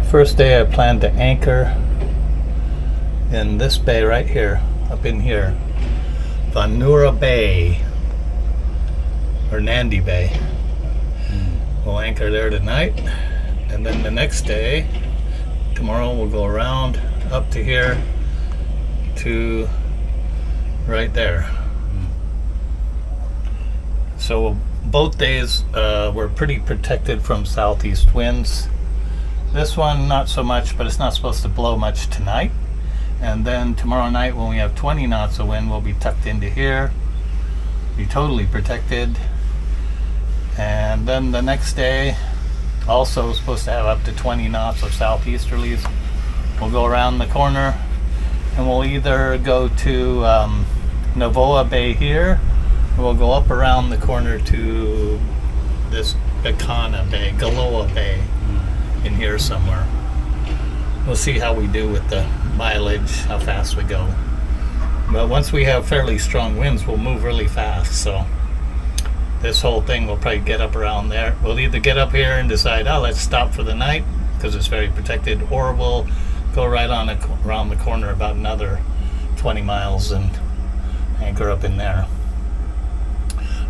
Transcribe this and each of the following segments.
First day I plan to anchor in this bay right here, up in here, Vanua Bay, or Nandi Bay. We'll anchor there tonight, and then the next day, tomorrow, we'll go around up to here to right there. So both days we're pretty protected from southeast winds. This one not so much, but it's not supposed to blow much tonight. And then tomorrow night when we have 20 knots of wind, we'll be tucked into here, be totally protected. And then the next day, also supposed to have up to 20 knots of southeasterlies. We'll go around the corner and we'll either go to Vanua Bay here, or we'll go up around the corner to this Bacana Bay, Galoa Bay in here somewhere. We'll see how we do with the mileage, how fast we go. But once we have fairly strong winds, we'll move really fast. So this whole thing will probably get up around there. We'll either get up here and decide, oh, let's stop for the night because it's very protected, or we'll go right on around the corner about another 20 miles and anchor up in there.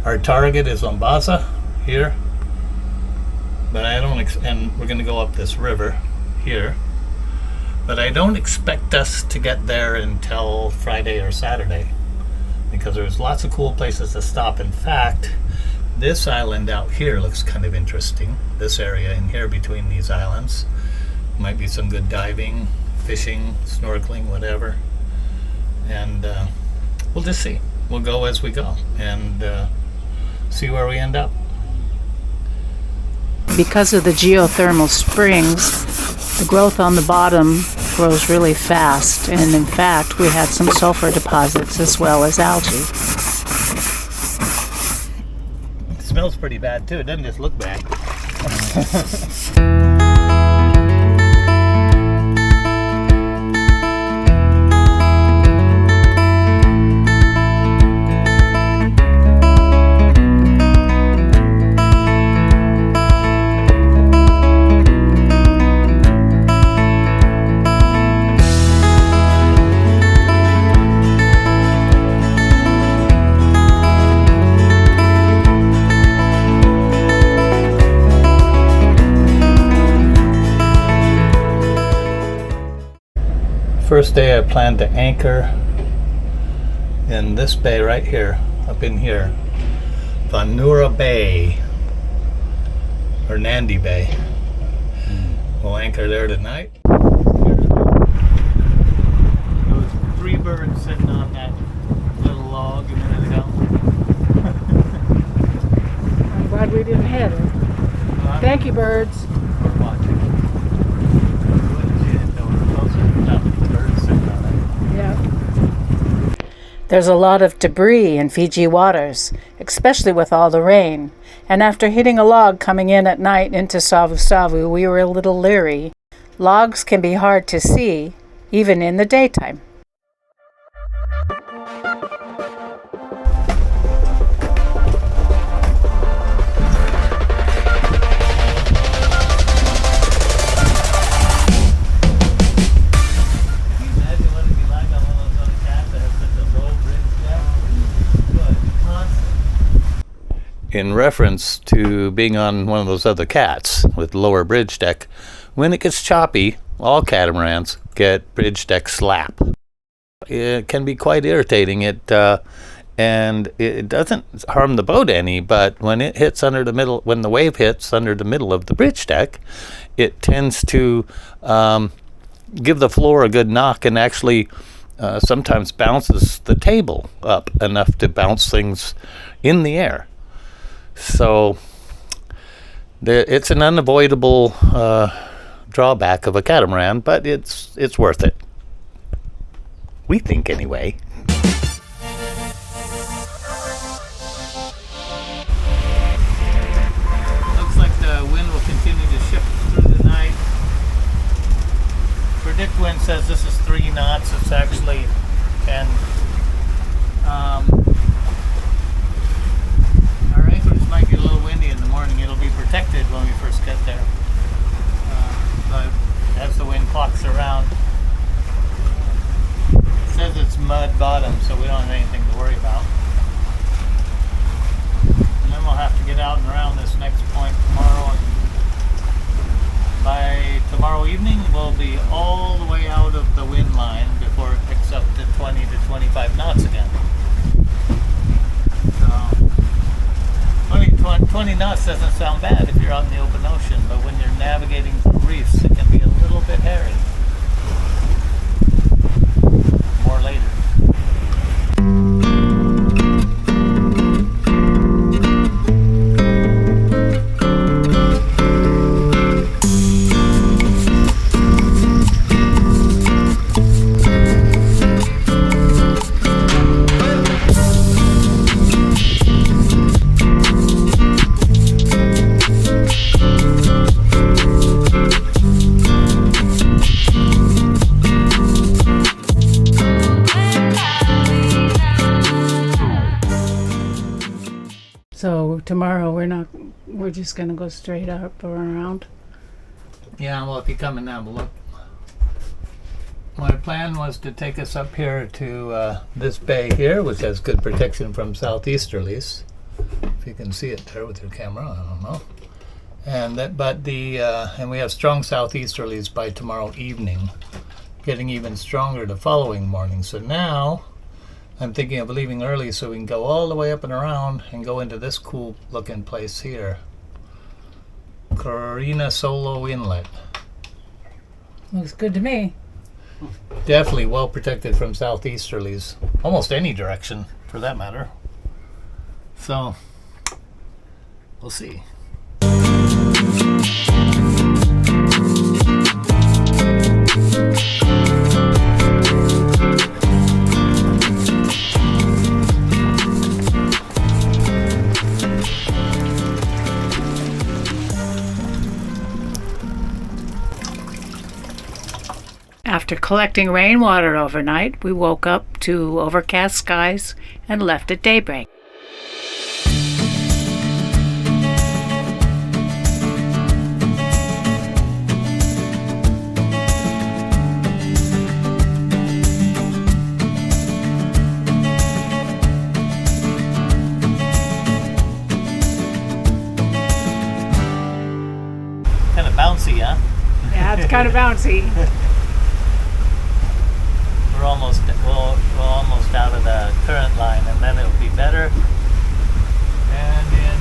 Our target is Labasa here, but I don't and we're going to go up this river here, but I don't expect us to get there until Friday or Saturday because there's lots of cool places to stop. In fact, this island out here looks kind of interesting. This area in here between these islands might be some good diving, fishing, snorkeling, whatever. And we'll just see. We'll go as we go and see where we end up. Because of the geothermal springs, the growth on the bottom grows really fast, and in fact we had some sulfur deposits as well as algae. It smells pretty bad too, it doesn't just look bad. First day I plan to anchor in this bay right here, up in here, Vanua Bay, or Nandi Bay. We'll anchor there tonight. There was 3 birds sitting on that little log a minute ago. I'm glad we didn't hit it. Thank you, birds. We're watching. There's a lot of debris in Fiji waters, especially with all the rain. And after hitting a log coming in at night into Savusavu, we were a little leery. Logs can be hard to see, even in the daytime. In reference to being on one of those other cats with lower bridge deck, when it gets choppy, all catamarans get bridge deck slap. It can be quite irritating. And it doesn't harm the boat any, but when it hits under the middle, when the wave hits under the middle of the bridge deck, it tends to give the floor a good knock and actually sometimes bounces the table up enough to bounce things in the air. So it's an unavoidable drawback of a catamaran, but it's worth it. We think anyway. Looks like the wind will continue to shift through the night. Predict wind says this is 3 knots. It's actually 10. Our anchorage might get a little windy in the morning. It'll be protected when we first get there. But mud bottom, so we don't have anything to worry about. And then we'll have to get out and around this next point tomorrow, and by tomorrow evening we'll be all the way out of the wind line before it picks up to 20 to 25 knots again. So 20 knots doesn't sound bad if you're out in the open ocean, but when you're navigating through reefs it can be a little bit hairy. More later. So tomorrow we're just gonna go straight up or around. Yeah, well, if you come and have a look. My plan was to take us up here to this bay here, which has good protection from southeasterlies. If you can see it there with your camera, I don't know. And and we have strong southeasterlies by tomorrow evening, getting even stronger the following morning. So now I'm thinking of leaving early so we can go all the way up and around and go into this cool looking place here. Carina Solo Inlet. Looks good to me. Definitely well protected from southeasterlies, almost any direction for that matter. So we'll see. After collecting rainwater overnight, we woke up to overcast skies and left at daybreak. Kind of bouncy, huh? Yeah, it's kind of bouncy. We're almost out of the current line, and then it'll be better. And in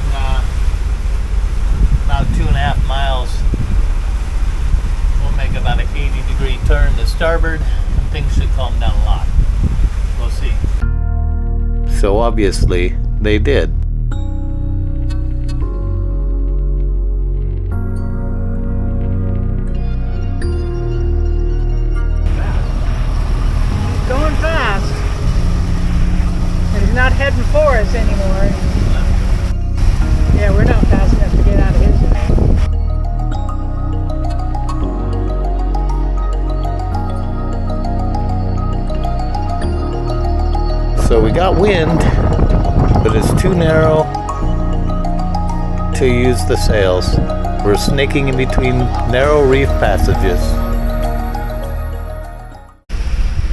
about 2.5 miles, we'll make about an 80-degree turn to starboard, and things should calm down a lot. We'll see. So obviously, they did. Going fast. And he's not heading for us anymore. Yeah, we're not fast enough to get out of his way. So we got wind, but it's too narrow to use the sails. We're snaking in between narrow reef passages.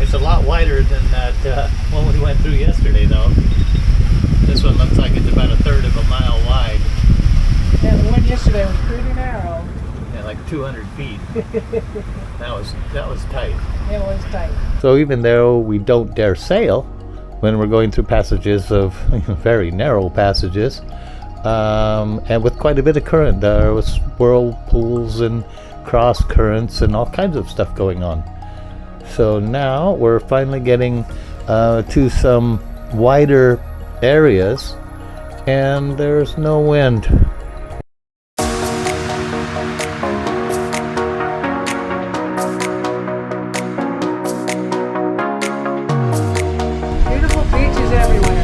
It's a lot wider than that one we went through yesterday, though. This one looks like it's about 1/3 of a mile wide. Yeah, the one yesterday was pretty narrow. Yeah, like 200 feet. That was tight. It was tight. So even though we don't dare sail when we're going through passages of very narrow passages, and with quite a bit of current, there was whirlpools and cross currents and all kinds of stuff going on. So now we're finally getting to some wider areas, and there's no wind. Beautiful beaches everywhere.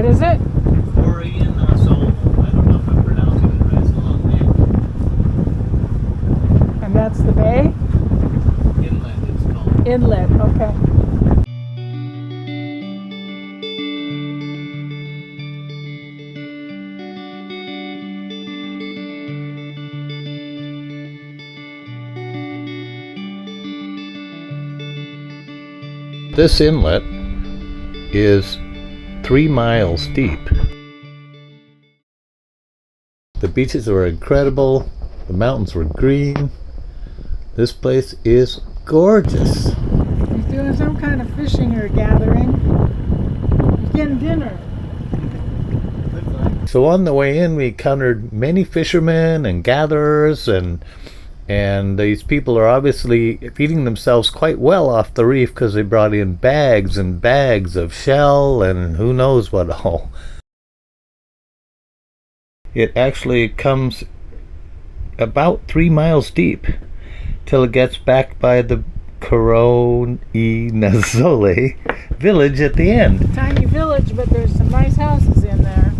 What is it? Korean Soul. I don't know if I'm pronouncing it right. It's a long name. And that's the bay? Inlet, it's called. Inlet, okay. This inlet is 3 miles deep. The beaches were incredible. The mountains were green. This place is gorgeous. He's doing some kind of fishing or gathering. He's getting dinner. So on the way in, we encountered many fishermen and gatherers, and these people are obviously feeding themselves quite well off the reef because they brought in bags and bags of shell and who knows what all. It actually comes about 3 miles deep till it gets back by the Coronazole village at the end. Tiny village, but there's some nice houses in there.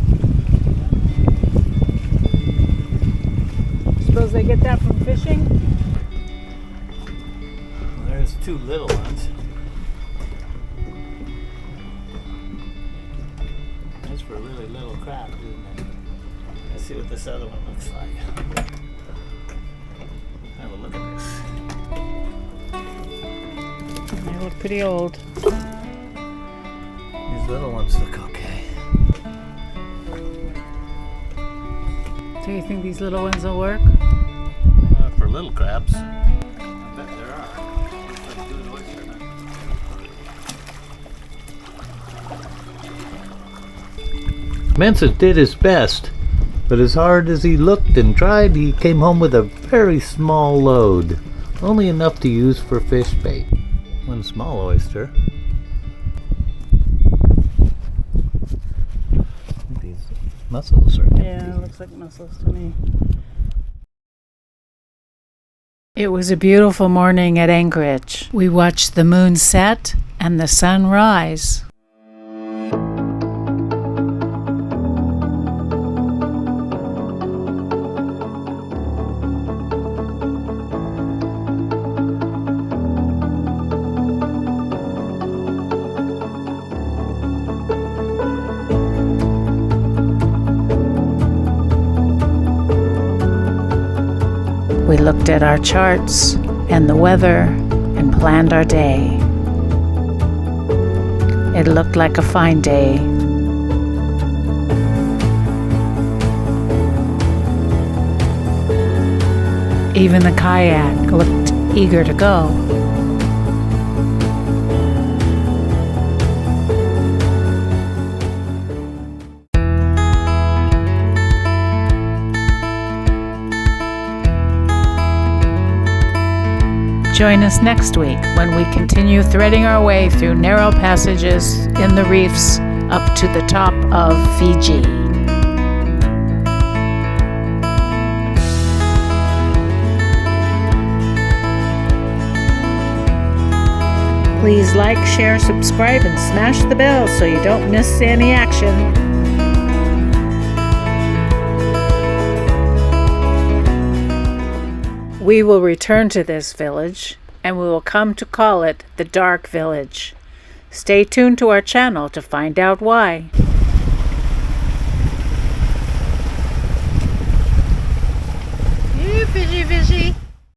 Suppose they get that from fishing? Well, there's 2 little ones. That's for really little crab, isn't it? Let's see what this other one looks like. Have a look at this. They look pretty old. These little ones look okay. Do you think these little ones will work? For little crabs. I bet there are. Let's do an oyster now. Mensa did his best, but as hard as he looked and tried, he came home with a very small load. Only enough to use for fish bait. One small oyster. These mussels are Yeah, it looks like mussels to me. It was a beautiful morning at Anchorage. We watched the moon set and the sun rise. We looked at our charts and the weather and planned our day. It looked like a fine day. Even the kayak looked eager to go. Join us next week when we continue threading our way through narrow passages in the reefs up to the top of Fiji. Please like, share, subscribe, and smash the bell so you don't miss any action. We will return to this village, and we will come to call it the Dark Village. Stay tuned to our channel to find out why. You fishy fishy.